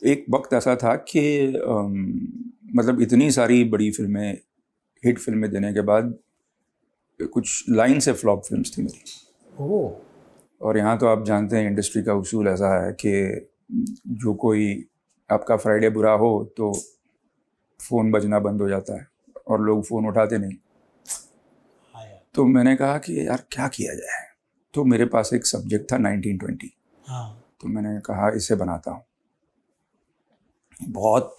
एक वक्त ऐसा था कि मतलब इतनी सारी बड़ी फिल्में, हिट फिल्में देने के बाद कुछ लाइन से फ्लॉप फिल्म्स थी मेरी। और यहाँ तो आप जानते हैं इंडस्ट्री का उसूल ऐसा है कि जो कोई आपका फ्राइडे बुरा हो तो फ़ोन बजना बंद हो जाता है और लोग फ़ोन उठाते नहीं। तो मैंने कहा कि यार क्या किया जाए। तो मेरे पास एक सब्जेक्ट था 1920। तो मैंने कहा इसे बनाता हूँ। बहुत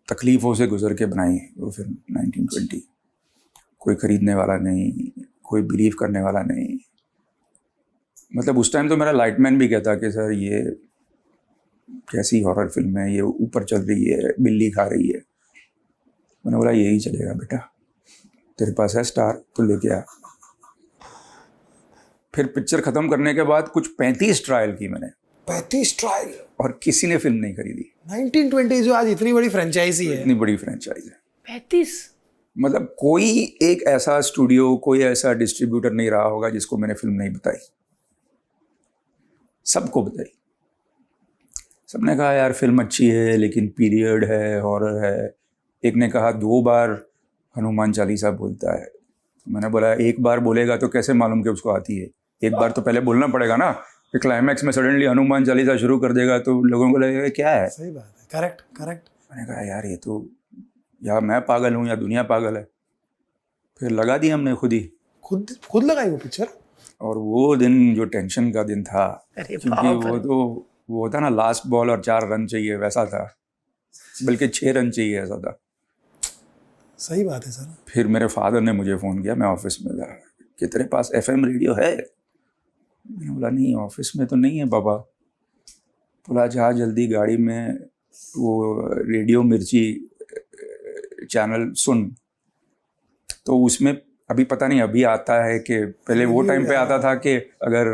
तकलीफ़ों से गुजर के बनाई वो फिल्म 1920। कोई ख़रीदने वाला नहीं, कोई बिलीव करने वाला नहीं। मतलब उस टाइम तो मेरा लाइटमैन भी कहता कि सर ये कैसी हॉरर फिल्म है, ये ऊपर चल रही है, बिल्ली खा रही है। मैंने बोला यही चलेगा बेटा, तेरे पास है स्टार तो लेके आ। फिर पिक्चर ख़त्म करने के बाद कुछ 35 ट्रायल की मैंने। 35 ट्रायल और किसी ने फिल्म नहीं खरीदी। 1920 जो आज इतनी बड़ी फ्रेंचाइजी है, इतनी बड़ी फ्रेंचाइज है। 35 मतलब कोई एक ऐसा स्टूडियो, कोई ऐसा डिस्ट्रीब्यूटर नहीं रहा होगा जिसको मैंने फिल्म नहीं बताई। सबको बताई। सबने कहा यार फिल्म अच्छी है लेकिन पीरियड है, हॉरर है। एक ने कहा 2 बार हनुमान चालीसा बोलता है। मैंने बोला एक बार बोलेगा तो कैसे मालूम कि उसको आती है? एक बार तो पहले बोलना पड़ेगा ना। कि क्लाइमैक्स में सडनली हनुमान चालीसा शुरू कर देगा तो लोगों को लगेगा क्या है। सही बात है, करेक्ट करेक्ट। मैंने कहा यार ये तो या मैं पागल हूँ या दुनिया पागल है। फिर लगा दी हमने खुद लगाई वो पिक्चर। और वो दिन जो टेंशन का दिन था, क्योंकि वो होता ना लास्ट बॉल और 4 रन चाहिए, वैसा था। बल्कि 6 रन चाहिए, ऐसा था। सही बात है सर। फिर मेरे फादर ने मुझे फ़ोन किया, मैं ऑफिस में था, कि तेरे पास FM रेडियो है? मैंने बोला नहीं ऑफिस में तो नहीं है पापा। बोला जा जल्दी गाड़ी में वो रेडियो मिर्ची चैनल सुन। तो उसमें अभी पता नहीं अभी आता है कि पहले वो टाइम पे आता था कि अगर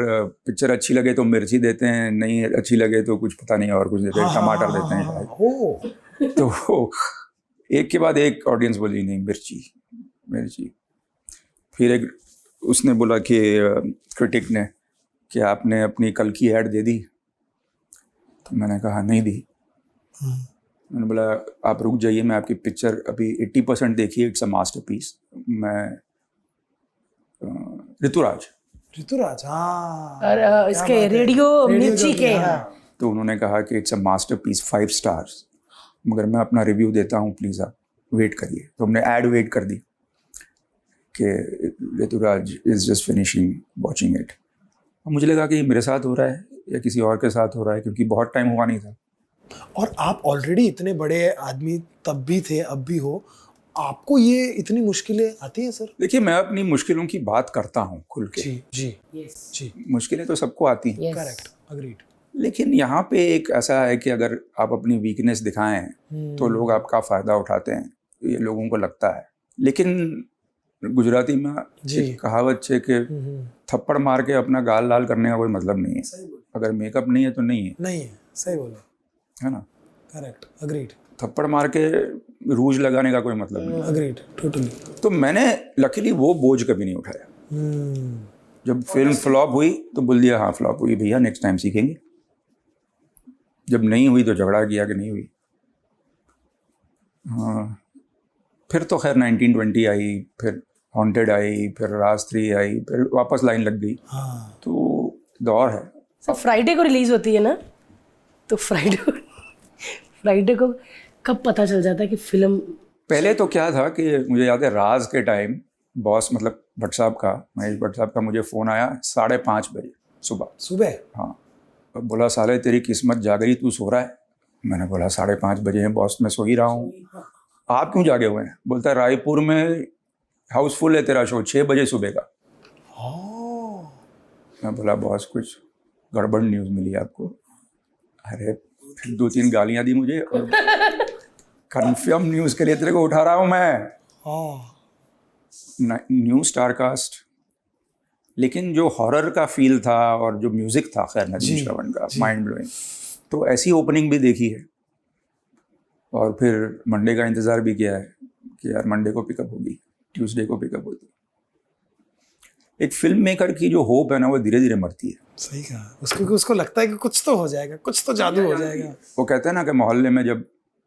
पिक्चर अच्छी लगे तो मिर्ची देते हैं, नहीं अच्छी लगे तो कुछ पता नहीं और कुछ देते हैं, टमाटर देते हैं शायद। तो एक के बाद एक ऑडियंस बोली नहीं मिर्ची। फिर एक उसने बोला कि क्रिटिक ने कि आपने अपनी कल की ऐड दे दी। तो मैंने कहा नहीं दी। मैंने बोला आप रुक जाइए, मैं आपकी पिक्चर अभी 80% देखिए, इट्स अ मास्टरपीस। मैं ऋतुराज हाँ, और इसके रेडियो मिर्ची के यहाँ। तो उन्होंने कहा कि इट्स अ मास्टरपीस, 5 स्टार्स, मगर मैं अपना रिव्यू देता हूँ, प्लीज़ आप वेट करिए। तो हमने ऐड वेट कर दी कि Rituraj is just finishing watching it. मुझे लगा कि ये मेरे साथ हो रहा है या किसी और के साथ हो रहा है, क्योंकि बहुत टाइम हुआ नहीं था। और आप ऑलरेडी इतने बड़े आदमी तब भी थे, अब भी हो, आपको ये इतनी मुश्किलें आती हैं सर? देखिए मैं अपनी मुश्किलों की बात करता हूँ खुल के। जी। मुश्किलें तो सबको आती हैं। Correct, agreed. लेकिन यहाँ पे एक ऐसा है कि अगर आप अपनी वीकनेस दिखाएं तो लोग आपका फ़ायदा उठाते हैं, ये लोगों को लगता है। लेकिन गुजराती में एक कहावत है कि थप्पड़ मार के अपना गाल लाल करने का कोई मतलब नहीं है। अगर मेकअप नहीं है तो नहीं है, सही बोला, है ना? Correct, agreed. थप्पड़ मार के रूज लगाने का कोई मतलब नहीं। Agreed, totally. तो मैंने लकीली वो बोझ कभी नहीं उठाया। जब फिल्म फ्लॉप हुई तो बोल दिया हाँ फ्लॉप हुई भैया, नेक्स्ट टाइम सीखेंगे। जब नहीं हुई तो झगड़ा किया कि नहीं हुई। हाँ, फिर तो खैर 1920 आई, फिर हॉन्टेड आई, फिर राज 3 आई, फिर वापस लाइन लग गई। तो दौर है। सर फ्राइडे को रिलीज होती है ना, तो फ्राइडे को कब पता चल जाता है कि फिल्म? पहले तो क्या था कि मुझे याद है राज के टाइम बॉस मतलब भट्ट साहब का, महेश भट्ट साहब का मुझे फ़ोन आया 5:30 बजे सुबह। हाँ, बोला साले तेरी किस्मत जागरी, तू सो रहा है। मैंने बोला 5:30 बजे हैं बॉस, मैं सो ही रहा हूँ। आप क्यों जागे हुए हैं? बोलता है रायपुर में हाउसफुल है तेरा शो, 6 बजे सुबह का। मैं बोला बॉस कुछ गड़बड़ न्यूज़ मिली आपको? अरे फिर 2-3 गालियाँ दी मुझे और कन्फर्म न्यूज़ के लिए तेरे को उठा रहा हूँ मैं। New star cast. लेकिन जो हॉरर का फील था और जो म्यूज़िक था खैर नदीम श्रवण का, माइंड ब्लोइंग। तो ऐसी ओपनिंग भी देखी है। और फिर मंडे का इंतज़ार भी किया है कि यार मंडे को पिकअप होगी, ट्यूसडे को पिकअप होगी। एक फिल्म मेकर की जो होप है ना वो धीरे धीरे मरती है। सही कहा। उसको लगता है कि कुछ तो हो जाएगा, कुछ तो जादू हो जाएगा। वो कहते हैं ना कि मोहल्ले में जब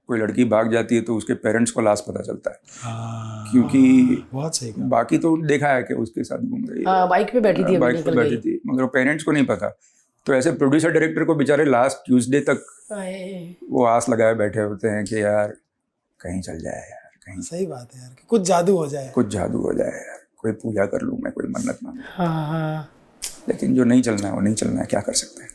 कोई लड़की भाग जाती है तो उसके पेरेंट्स को लास्ट पता चलता है, हाँ, क्योंकि बहुत सही कहा। बाकी तो देखा है कि उसके साथ घूम रही है, हाँ, बाइक पे बैठी थी, अभी बाइक पर निकल बैठी गई। थी, मगर पेरेंट्स को नहीं पता। तो ऐसे प्रोड्यूसर डायरेक्टर को बेचारे लास्ट ट्यूसडे तक आए, वो आस लगाए बैठे होते हैं कि यार कहीं चल जाए, यार कहीं सही बात है यार, कि कुछ जादू हो जाए। कुछ जादू हो जाए, यार कोई पूजा कर लूँ मैं, कोई मन्नत मांग। हाँ हाँ। लेकिन जो नहीं चलना है वो नहीं चलना है, क्या कर सकते हैं।